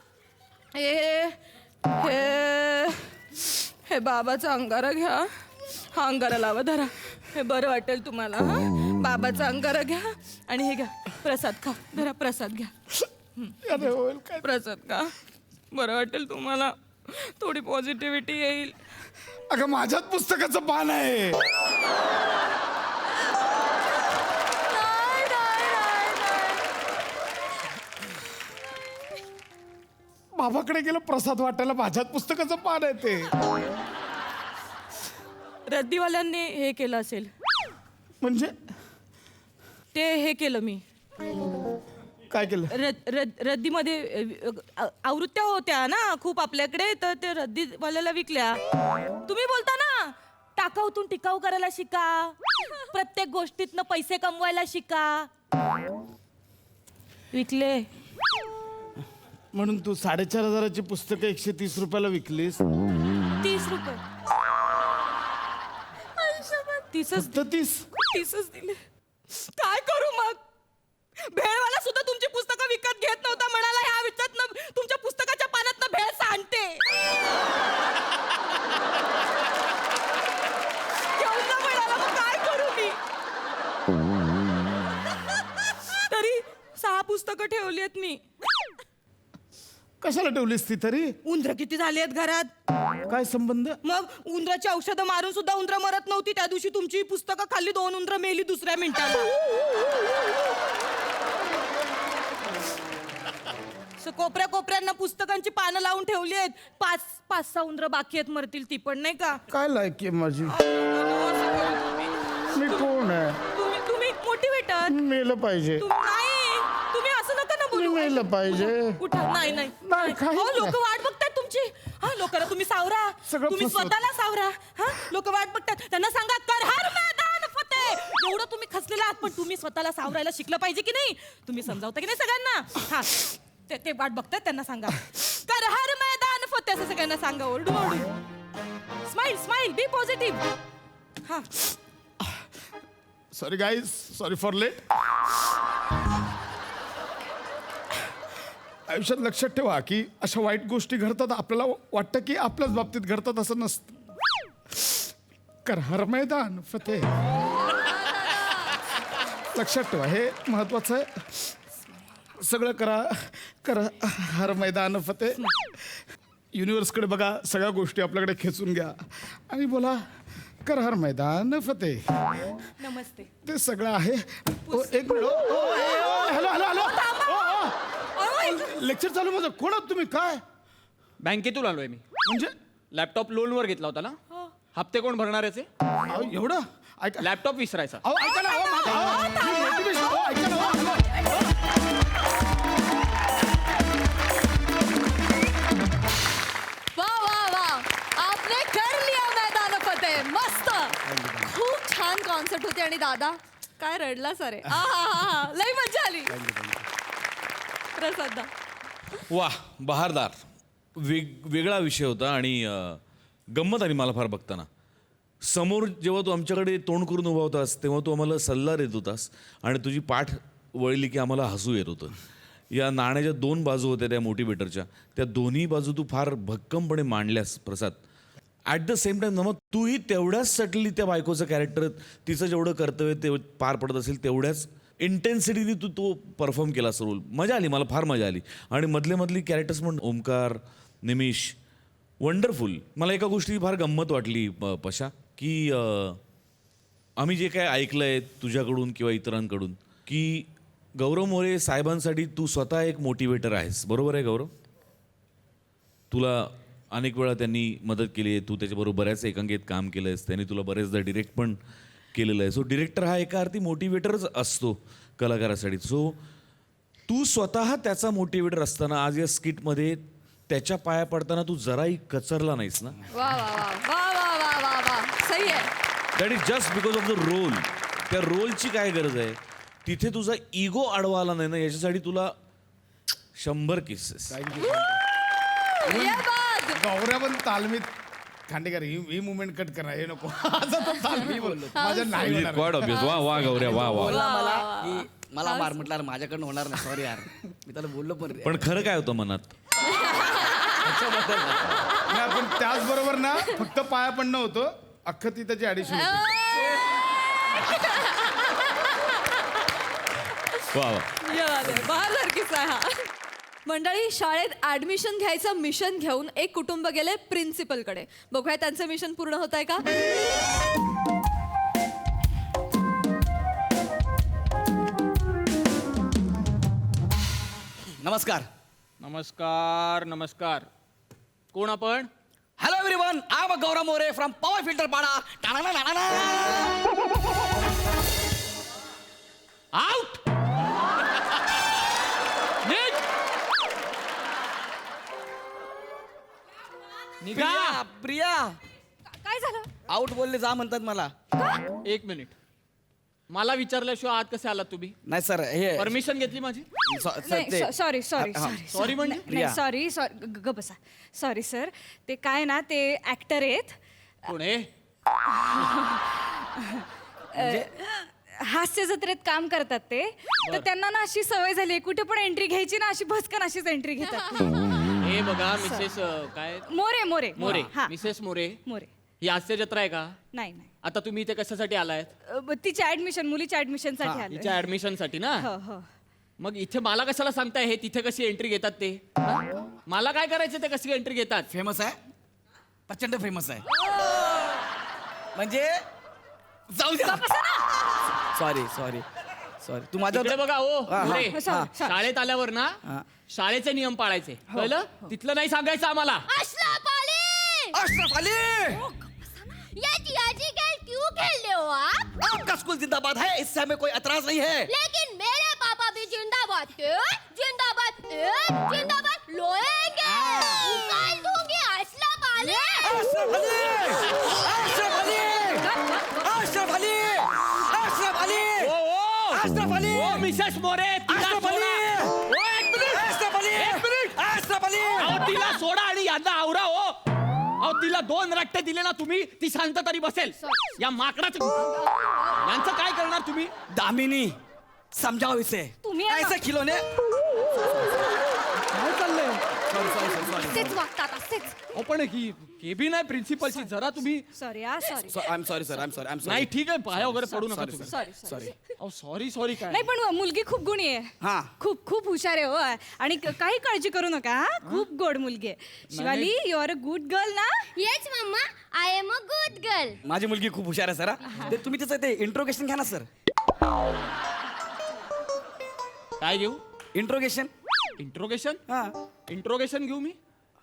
हे बाबाचा अंगारा घ्या. हा अंगारा लावा, धरा. हे बरं वाटेल तुम्हाला. हा, बाबाचा अंगारा घ्या आणि हे घ्या, प्रसाद खा. धरा, प्रसाद घ्या. प्रसाद खा, बरं वाटेल तुम्हाला. थोडी पॉझिटिव्हिटी येईल. अगं माझ्याच पुस्तकाचं पान आहे. बाबाकडे गेलं प्रसाद वाटायला, माझ्याच पुस्तकाचं पान आहे ते. रद्दीवाल्यांनी हे केलं असेल. म्हणजे ते हे केलं मी. काय केलं? रद्दीमध्ये आवृत्त्या होत्या ना खूप आपल्याकडे, तर ते रद्दीवाल्याला विकल्या. तुम्ही बोलता ना टाकाऊतून टिकाऊ करायला शिका, प्रत्येक गोष्टीतनं पैसे कमवायला शिका. विकले. म्हणून तू 4,500ची पुस्तकं 130 रुपयाला विकलीस. 30 रुपये. 30च दिले. काय करू मग? भेळवाला सुद्धा तुमची पुस्तकं विकत घेत नव्हता म्हणाला ह्या विचारत तुमच्या पुस्तकाच्या पानात भेळ सांडते. घेऊन जा म्हणाला, मग काय करू मी? तरी 6 पुस्तकं ठेवली आहेत मी. कशाला ठेवलीस ती तरी? उंदरं किती झाली आहेत घरात? काय संबंध? मग उंदराची औषधं मारून सुद्धा उंदरं मरत नव्हती. त्या दिवशी तुमची पुस्तकं खाल्ली, 2 उंदरं मेली दुसऱ्या मिनिटाला. कोपऱ्या कोपऱ्यांना पुस्तकांची पानं लावून ठेवली आहेत. 5-6 उंदरं बाकी आहेत, मरतील ती पण नाही का? काय लायकी आहे माझी? मी कोण आहे? तुम्ही मोटिवेटर. मेलं पाहिजे. नाही, तुम्ही असं नका ना बोलू. मेलं पाहिजे. उठा. नाही नाही, काहीच लोक नाही. वाट बघतात तुमची. हा, लोकांना तुम्ही सावरा. सगळं तुम्ही फसवत. स्वतःला सावरा. हा, लोक वाट बघतात. त्यांना सांगा कर हर मैदान फतेह. एवढं तुम्ही खचलेला आहात, पण तुम्ही स्वतःला सावरायला शिकलं पाहिजे की नाही? तुम्ही समजावता की नाही सगळ्यांना? हा, ते वाट बघतात, त्यांना सांगा कर हर मैदान फतेह. असं सगळ्यांना सांगा, ओरडून ओरडून. Smile smile, be positive. हा, sorry guys, sorry for late. आयुष्यात लक्षात ठेवा की अशा वाईट गोष्टी घडतात, आपल्याला वाटतं की आपल्याच बाबतीत घडतात, असं नसतं. कर हर मैदान फतेह. लक्षात ठेवा, हे महत्वाचं आहे. सगळं करा हर मैदान फतेह. युनिव्हर्सकडे बघा, सगळ्या गोष्टी आपल्याकडे खेचून घ्या आणि बोला कर हर मैदान फतेह. नमस्ते. ते सगळं आहे. एक minute. Hello hello hello. Lecture चालू माझं. कोण आहात तुम्ही? काय बँकेतून आलोय मी. म्हणजे? लॅपटॉप लोनवर घेतला होता ना, हप्ते कोण भरणार याचे? अहो, एवढं ऐका. लॅपटॉप विसरायचा. अहो, ऐका ना. मोटिवेशन. ऐका ना. वा वा वा, आपने कर लिया मैदान फतेह. मस्त, खूप छान कॉन्सेप्ट होती. आणि दादा काय रडला सारे. लई मजा आली. प्रसाद दा. वाह, बहारदार. वेगळा विषय होता आणि गंमत आली मला फार बघताना. समोर जेव्हा तू आमच्याकडे तोंड करून उभा होतास तेव्हा तू आम्हाला सल्ला देत होतास आणि तुझी पाठ वळली की आम्हाला हसू येत होतं. या नाण्याच्या 2 बाजू होत्या त्या मोटिवेटरच्या. त्या दोन्ही बाजू तू फार भक्कमपणे मांडल्यास प्रसाद. ॲट द सेम टाइम मग तूही तेवढ्याच सटली त्या बायकोचं कॅरेक्टर, तिचं जेवढं कर्तव्य ते पार पडत असेल तेवढ्याच इंटेन्सिटीने तू तो परफॉर्म केलास रोल. मजा आली, मला फार मजा आली. आणि मधली कॅरेक्टर्स म्हणून ओमकार, निमिष, वंडरफुल. मला एका गोष्टी फार गंमत वाटली पशा, की आम्ही जे काय ऐकलं आहे तुझ्याकडून किंवा इतरांकडून, की गौरव मोरे साहेबांसाठी तू स्वतः एक मोटिवेटर आहेस. बरोबर आहे गौरव? तुला अनेक वेळा त्यांनी मदत केली आहे, तू त्याच्याबरोबर बऱ्याच एकांकित काम केलं आहेस, त्यांनी तुला बरेचदा डिरेक्ट पण केलेलं आहे. सो डिरेक्टर हा एका अर्थी मोटिवेटरच असतो कलाकारासाठी. सो तू स्वतः त्याचा मोटिवेटर असताना आज या स्किटमध्ये त्याच्या पाया पडताना तू जराही कचरला नाहीस ना. वा वा वा वा वा वा वा वा, सही आहे. That is just because of the role. त्या रोलची काय गरज आहे, तिथे तुझा इगो आडवा आला नाही ना, याच्यासाठी तुला 100 किसेस. गौऱ्या पण तालमीत खांडेकर ही मुवमेंट कट करा, हे नको. असं तो तालमी बोललो माझ्या नाही होणार. Quad obvious. वा वा गौऱ्या, वा वा. वा. मला मार म्हटलं माझ्याकडनं होणार नाही, सॉरी यार, मी त्याला बोललो पण खरं काय होतं मनात? नाही, पण त्याचबरोबर ना फक्त पाया पण नव्हतं, अख्खं ती त्याची ॲडिशन. वा वा. बहादर किस्सा आहे हा. मंडळी, शाळेत ऍडमिशन घ्यायचं मिशन घेऊन एक कुटुंब गेले प्रिन्सिपल कडे. बघूया त्यांचं मिशन पूर्ण होत आहे का. नमस्कार. नमस्कार नमस्कार. कोण आपण? Hello everyone, I am Gaurav More from power filter Pada. Out. निघा. प्रिया, काय झालं? आउट बोलले जा म्हणतात मला. 1 मिनिट. मला विचारल्याशिवाय आत कसे आलात तुम्ही? नाही सर, हे परमिशन घेतली माझी? सॉरी सॉरी म्हणजे ग बसा. सॉरी सर, ते काय ना, ते ऍक्टर आहेत. कोण आहे? हास्य जत्रेत काम करतात ते. तर त्यांना ना अशी सवय झाली कुठे पण एंट्री घ्यायची ना अशी भस्कन अशीच एंट्री घेतात. हे बघा मिसेस काय मोरे मोरे मोरे हा मिसेस मोरे मोरे. ही हास्य जत्रा आहे का? नाही नाही आता तुम्ही इथे कशासाठी आलायत? तिची ऍडमिशन मुलीच्या ऍडमिशन साठी आलोय. हिच्या ऍडमिशन साठी ना? हो हो. मग इथे मला कशाला सांगताय हे तिथे कशी एंट्री घेतात ते? हा? मला काय करायचं ते कशी एंट्री घेतात? फेमस आहे, प्रचंड फेमस आहे. म्हणजे जाऊ द्या. Sorry sorry sorry. तू माझ्या इकडे बघा ओ हा, मोरे, हा, हा. शाळेत आल्यावर ना शाळेचे नियम पाळायचे कळलं? तिथलं नाही सांगायचं आम्हाला. अशरफ अली अशरफ अली, ये जियाजी खेल क्यों खेल रहे हो आप? आपका स्कूल जिंदाबाद है, इससे हमें कोई एतराज नहीं है. लेकिन मेरे पापा भी जिंदाबाद थे, जिंदाबाद थे, जिंदाबाद लोएंगे. उकाल दूंगी अशरफ अली. अशरफ अली, अशरफ अली, अशरफ अली, अशरफ अली, अशरफ अली, ओ मिसेस मोरे तिला अशरफ अली, सोडा. ओ, एक मिनिट. अशरफ अली, एक मिनिट. अशरफ अली. अहो, तिला सोडा आणि यांना आवरा हो. अहो तिला 2 रट्टे दिले ना तुम्ही ती शांत तरी बसेल. या माकडाचं यांचं काय करणार तुम्ही? दामिनी, समजाओ इसे. तुम्ही ऐसे खिलौने. काय चाललंय? असेच वागतात असेच. अहो पण ही केबिन आहे प्रिन्सिपलची जरा तुम्ही. सॉरी हा sorry. I am sorry sir, I am sorry, I am नाही ठीक आहे पाया वगैरे पडू नका Sorry, तुम्ही. Sorry sorry. अहो सॉरी सॉरी काय नाही पण मुलगी खूप गुणी आहे. हा. खूप खूप हुशार आहे हो आणि काही काळजी करू नका हा. खूप गोड मुलगी आहे. Shivali you are a good girl ना. Yes mamma, I am a good girl. माझी मुलगी खूप हुशार आहे सर. हा. ते तुम्ही तिचं ते इंट्रोगेशन घ्या ना सर. काय घेऊ? इंट्रोगेशन. इंट्रोगेशन? हा. इंट्रोगेशन घेऊ मी?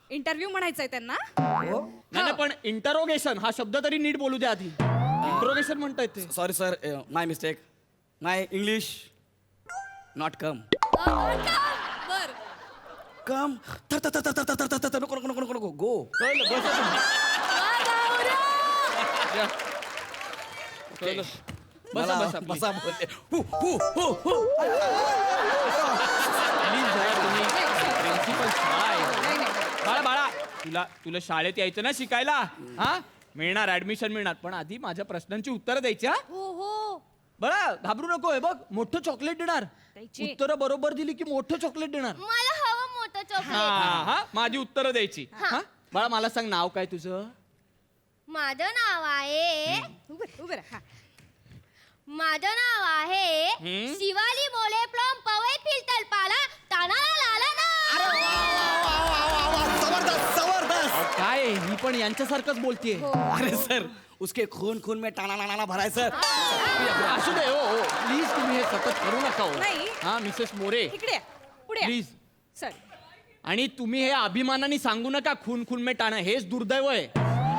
इंटरव्ह्यू म्हणायचंय त्यांना. हो. नाही पण इंटरोगेशन हा शब्द तरी नीट बोलू द्या आधी. इंट्रोगेशन म्हणतायत ते. Sorry sir, my mistake. My English not come. बर. कम. तर तर तर तर तर तर तर तर नको नको नको नको गो. कळलं बसा तुम्ही. या. कळलं. बसा बसा please. बसा बोलले. हु हु हु हु. Please जरा तुम्ही प्रिन्सिपल काय बाळा बाळा तुला तुला शाळेत यायचं ना शिकायला हा मिळणार ऍडमिशन मिळणार पण आधी माझ्या प्रश्नांची उत्तरं द्यायची. हा हो हो. बाळा घाबरू नको हे बघ मोठं चॉकलेट देणार. द्यायची. उत्तरं बरोबर दिली की मोठं चॉकलेट देणार. मला हवं मोठं हा चॉकलेट. हा माझी उत्तरं द्यायची. हा बाळा मला सांग नाव काय तुझं? माझं नाव आहे उभं राहा. माझं नाव आहे शिवाली मोले फ्रॉम पवई फिल्टर पाला तानाला लाला ना. जबरदस्त जबरदस्त. काय ही पण यांच्यासारखंच बोलतीये. अरे सर, उसके खून खून में टाना नाना भरा है सर. असू दे हो हो प्लीज तुम्ही हे सतत करू नका हो. नाही. हा मिसेस मोरे इकडे या. पुढे या. प्लीज. सॉरी. आणि तुम्ही हे अभिमानाने सांगू नका खून खून में टाणं हेच दुर्दैव आहे.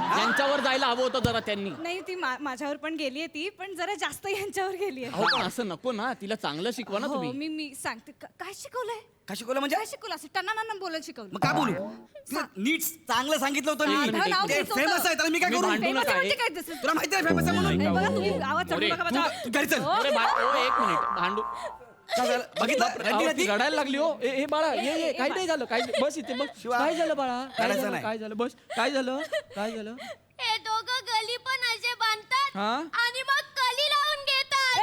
यांच्यावर जायला हवं होतं जरा त्यांनी. नाही ती माझ्यावर पण गेली ती पण जरा जास्त यांच्यावर गेली अहो पण असं नको ना तिला चांगलं शिकवा ना हो तुम्ही. मी सांगते काय शिकवलंय. काय शिकवलं म्हणजे? काय शिकवलं असं टनाना बोलायला शिकवलं. मग काय बोलू? तुला नीट चांगलं सांगितलं होतं साधं मी. नाव ते घ्यायचं होतं. फेमस आहे त्याला मी काय तुम्ही करू? भांडू Famous नका म्हणजे हे. काय तसं? तुला माहिती आहे फेमस आहे म्हणून? नाही, बघा तुम्ही आवाज चढवू मोरे, नका माझा. तू घरी चल. अरे एक मिनिट भांडू. काय झालं? बघितलं? रडली अहो, ना ती ती? रडायला लागली हो. ए बाळा ये काय नाही झालं काय बस इथे बस. काय झालं बाळा काय रडायचं झालं नाही. काय झालं बस काय झालं काय झालं? हे दोघं गली पण असे बांधतात हा? आणि मग कली लावून घेतात.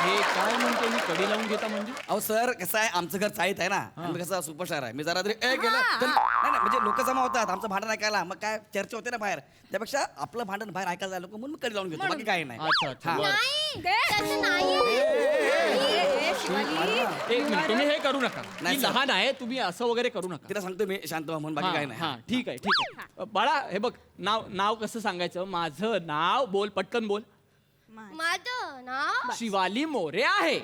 हे काय म्हणते मी कडी लावून घेता म्हणजे? अहो सर कसं आहे आमचं घर चाळीत आहे ना आम्ही कसं सुपरस्टार आहे मी जरा तरी गेलं तर नाही नाही म्हणजे लोक जमा होतात आमचं भांडण ऐकायला मग काय चर्चा होते ना बाहेर त्यापेक्षा आपलं भांडण बाहेर ऐकायला जायला नको म्हणून मी कडी लावून घेतो बाकी काही नाही. अच्छा अच्छा हा. बरं. नाही तसं नाही. एक मिनिट तुम्ही हे करू नका. नाही, ती सर. लहान आहे तुम्ही असं वगैरे करू नका. तिला सांगतो मी शांत व्हा म्हणून बाकी काही नाही. हा ठीक आहे ठीक आहे. बाळा हे बघ नाव नाव कसं सांगायचं? माझं नाव बोल पटकन बोल. माझं नाव शिवाली मोरे आहे.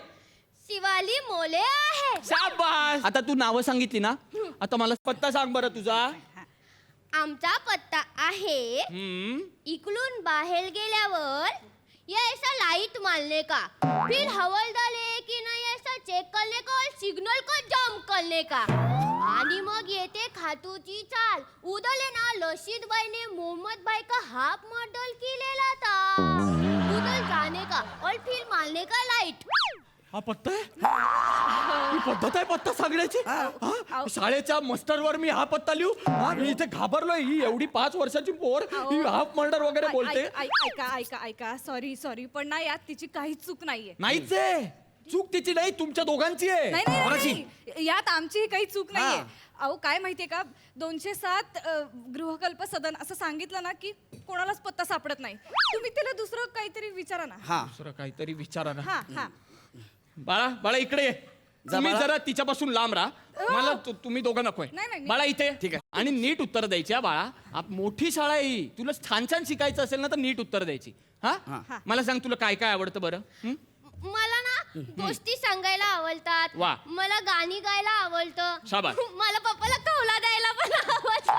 शिवाली मोले आहे. शाबास. आता तू नावं सांगितली ना आता मला पत्ता सांग बरं तुझा. आमचा पत्ता आहे इकडून बाहेर गेल्यावर ये ऐसा लाइट मारने का फिर हवलदार है कि नहीं ऐसा चेक करने का और सिग्नल को जंप करने का आणि मग येते खातूची चाल उधर ना लशीद भाई ने मोहम्मद भाई का हाफ मॉडल केलेला था उधर जाने का और फिर मारने का लाइट. हा पत्ता आहे ही पद्धत आहे पत्ता सांगण्याची हा? शाळेच्या मस्टरवर मी हा पत्ता लिहू हा मी इथे घाबरलोय ही एवढी 5 वर्षाची पोर ही हाफ मर्डर वगैरे बोलते ऐका सॉरी पण ना यात तिची काहीच चूक नाहीये. नाहीच आहे चूक तिची नाही तुमच्या दोघांची आहे. नाही यात आमची काही चूक नाहीये. अहो काय माहितीये का 207 गृहकल्प सदन असं सांगितलं ना की कोणालाच पत्ता सापडत नाही. तुम्ही तिला दुसरं काहीतरी विचारा ना. दुसरं काहीतरी विचारा ना. हा बाळा इकडे ये. तुम्ही जरा तिच्यापासून लांब राहा मला तुम्ही दोघं नकोय. नाही. बाळा इथे ठीक आहे आणि नीट उत्तर द्यायची हा बाळा मोठी शाळा आहे ही तुला छान शिकायचं असेल ना तर नीट उत्तर द्यायची हा मला सांग तुला काय काय आवडतं बरं. मला ना गोष्टी सांगायला आवडतात. वा. मला गाणी गायला आवडतं. शाबास. मला पप्पाला कौला द्यायला पण आवडतं.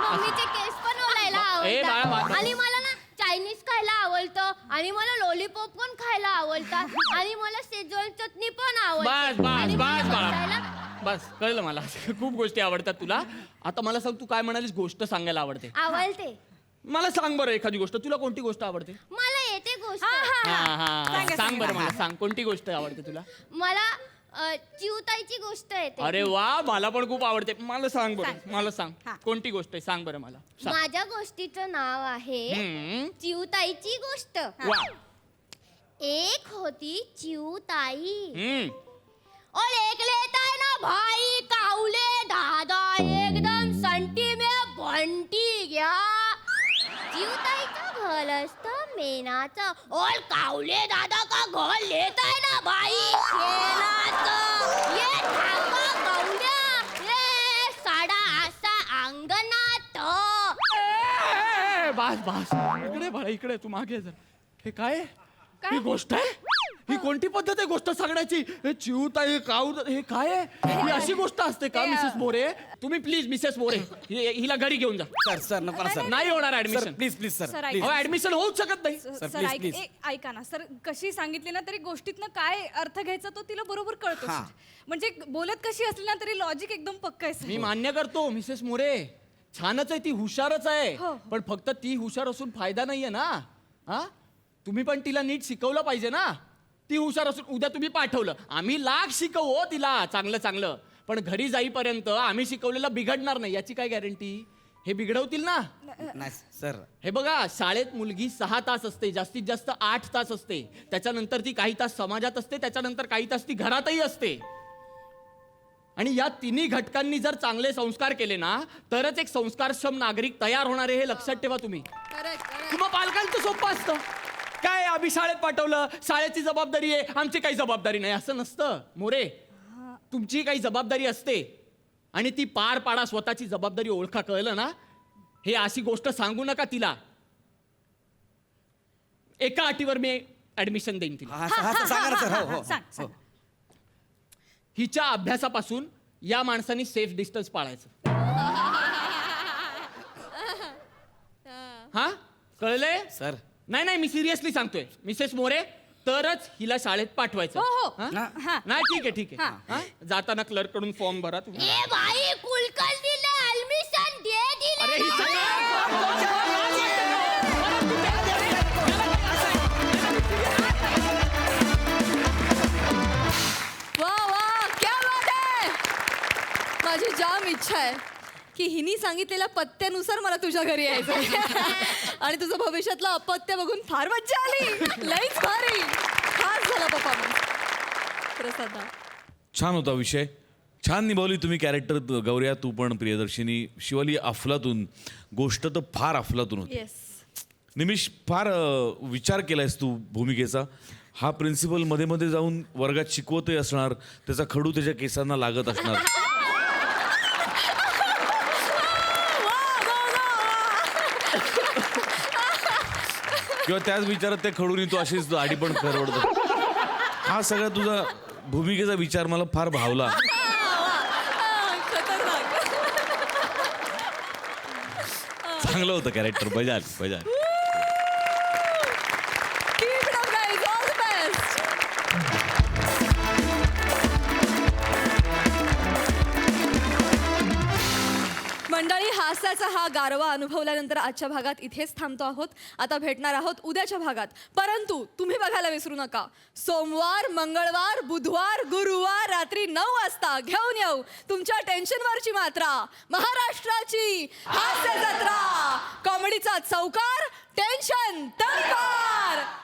मम्मीचे केस पण ओलायला आवडतात. आणि मला ना चायनीज खायला आवडतं आणि मला लॉलीपॉप पण खायला आवडतात आणि मला शेजवान चटणी पण आवडते. आणि मला बसायला- बस कळलं मला खूप गोष्टी आवडतात तुला. आता मला सांग तू काय म्हणालीस गोष्ट सांगायला आवडते. आवडते. मला सांग बरं एखादी गोष्ट तुला कोणती गोष्ट आवडते. मला येते गोष्ट. सांग बरं मला सांग कोणती गोष्ट आवडते तुला. मला चिवताईची गोष्ट येते. अरे वा मला पण खूप आवडते. मला सांग बरं मला सांग कोणती गोष्ट आहे सांग बरं मला. माझ्या गोष्टीचं नाव आहे चिवताईची गोष्ट. वा. एक होती चिवताई. और एक लेता है ना भाई कावले दादा एकदम संटी में बंटी गया. चिवताईचं घर असतं मेनाचं और कावले दादा का घर लेता है ना भाई शेणाचं. ये थांबा कावल्या ये साडा असा अंगणात. बास इकडे बाळा इकडे तू मागे जर हे काय ही गोष्ट आहे ही कोणती पद्धत आहे गोष्ट सांगण्याची. हे चिवताई काऊ हे काय आहे ही अशी गोष्ट असते का. मिसेस मोरे तुम्ही प्लीज मिसेस मोरे हिला घरी घेऊन जा. सर नको ना सर नाही होणार ऍडमिशन. प्लीज सर ऍडमिशन होऊच शकत नाही. सर ऐका ना सर कशी सांगितली ना तरी गोष्टीतनं काय अर्थ घ्यायचा तो तिला बरोबर कळतो. म्हणजे बोलत कशी असली ना तरी लॉजिक एकदम पक्क आहे. मी मान्य करतो मिसेस मोरे छानच आहे ती हुशारच आहे पण फक्त ती हुशार असून फायदा नाहीये ना. हा तुम्ही पण तिला नीट शिकवलं पाहिजे ना. ती हुशार असून उद्या तुम्ही पाठवलं आम्ही लाख शिकवू तिला चांगलं पण घरी जाईपर्यंत आम्ही शिकवलेलं बिघडणार नाही याची काय गॅरंटी. हे बिघडवतील ना. नाही सर हे बघा शाळेत मुलगी 6 तास असते जास्तीत जास्त 8 तास असते. त्याच्यानंतर ती काही तास समाजात असते त्याच्यानंतर काही तास ती घरातही असते. आणि या तिन्ही घटकांनी जर चांगले संस्कार केले ना तरच एक संस्कारक्षम नागरिक तयार होणारे हे लक्षात ठेवा तुम्ही. तुम्हा पालकांचं सोपं असतं काय आम्ही शाळेत पाठवलं शाळेची जबाबदारी आहे आमची काही जबाबदारी नाही असं नसतं. मोरे तुमची काही जबाबदारी असते आणि ती पार पाडा स्वतःची जबाबदारी ओळखा. कळलं ना. हे अशी गोष्ट सांगू नका तिला. एका अटीवर मी ऍडमिशन देईन तिला. सांगा ना सर. हो हिच्या अभ्यासापासून या माणसाने सेफ डिस्टन्स पाळायचं. हा कळलंय सर. नाही मी सिरियसली सांगतोय मिसेस मोरे तरच हिला शाळेत पाठवायचं. नाही ठीक आहे जाताना क्लर्क कडून फॉर्म भरा तुम्ही. ए भाई कुलकर्णीने ऍडमिशन दे दिले. अरे ही वा क्या बात आहे. माझी जाम इच्छा आहे की हिनी सांगितलेल्या पत्त्यानुसार मला तुझ्या घरी यायचं आणि तुझं भविष्यातलं अपत्य बघून फार मज्जा आली. लईच भारी खास झाला परफॉर्मन्स. प्रसादा छान होता विषय छान निभावली तुम्ही कॅरेक्टर. गौऱ्या तू पण प्रियदर्शिनी शिवाली अफलातून गोष्ट तर फार अफलातून होती. निमिष फार विचार केलायस तू भूमिकेचा. हा प्रिन्सिपल मध्ये मध्ये जाऊन वर्गात शिकवतही असणार त्याचा खडू त्याच्या केसांना लागत असणार. किंवा त्याच विचारात त्या खडून तू अशीच आडी पण करवडतो. हा सगळा तुझा भूमिकेचा विचार मला फार भावला. चांगलं होतं कॅरेक्टर. मजा आली. मंडळी हा हास्याचा हा गारवा अनुभवल्यानंतर आजच्या भागात इथेच थांबतो आहोत. आता भेटणार आहोत उद्याच्या भागात. परंतु तुम्ही बघायला विसरू नका, सोमवार, मंगळवार, बुधवार, गुरुवार रात्री 9 वाजता घेऊन येऊ तुमच्या टेन्शनवरची मात्रा, महाराष्ट्राची हास्य जत्रा, कॉमेडीचा चौकार, टेन्शन तंकार.